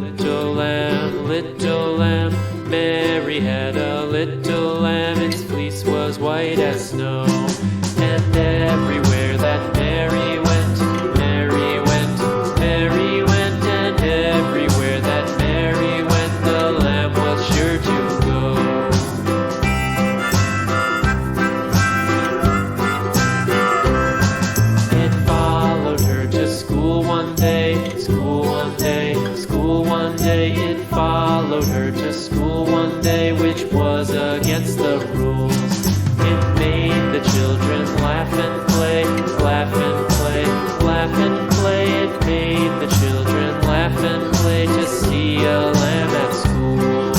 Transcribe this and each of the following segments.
little lamb, little lamb. Mary had a little lamb, its fleece was white as snow. And everywhere that Mary went, Mary went, Mary went. And everywhere that Mary went, the lamb was sure to go. It followed her to school one day, school one day, school one day. It followed her to school one day, which was against the rules. It made the children laugh and play, laugh and play, laugh and play. It made the children laugh and play to see a lamb at school.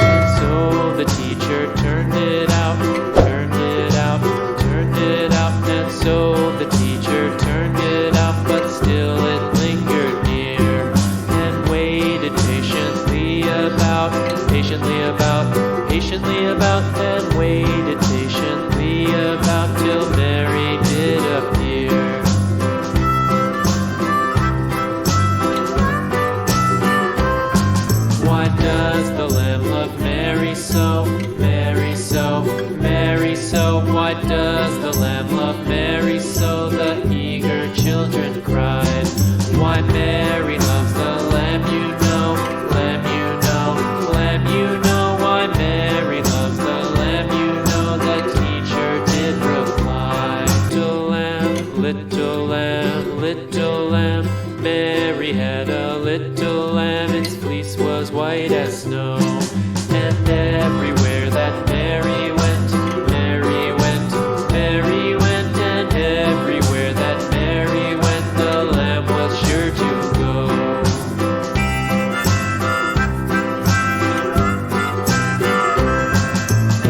And so the teacher turned it out, turned it out, turned it out. And so the teacher turned it out, but still it lingered near and waited patiently about, patiently about, patiently about, and waited patiently about till Mary did appear. Why does the lamb love Mary so, Mary so, Mary so? Why does the lamb love Mary so? The eager children cried. Why Mary loves the lamb, you know, lamb, you know, lamb, you know. Why Mary loves the lamb, you know, the teacher did reply. Little lamb, little lamb, little lamb. Mary had a little lamb, its fleece was white as snow. And everywhere that Mary went, Mary went, Mary went. And everywhere that Mary went, the lamb was sure to go.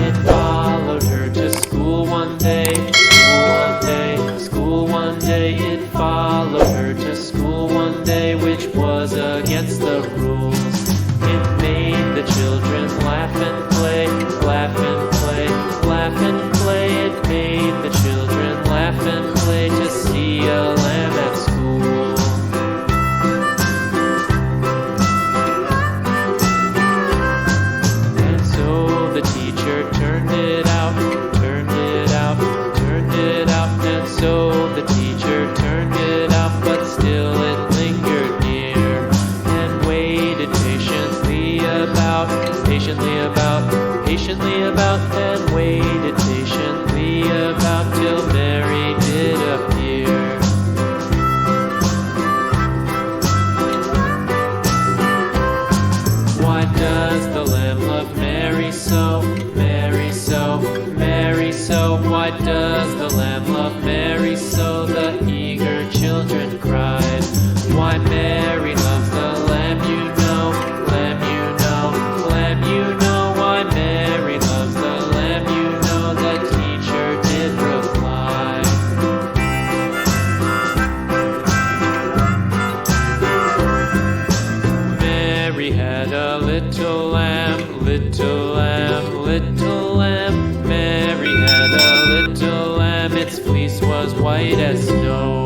It followed her to school one day, school one day, school one day. It followed her to school one day, which was against the rules. It made the children laugh and play, laugh and play, laugh and play. It made the children laugh and play to see a lamb at school. And so the teacher turned it out, turned it out, turned it out. And so the teacher turned it out, but still it lingered near and waited patiently about, patiently about, patiently about, and waited patiently about till Mary did appear. Why does the lamb love Mary so, Mary so, Mary so? Why does the lamb love Mary so? The eager children cried. Why Mary loves the lamb, you know, lamb, you know, lamb, you know. Why Mary loves the lamb, you know, the teacher did reply. Mary had a little lamb, little lamb, little lamb. Mary had a little lamb, its fleece was white as snow.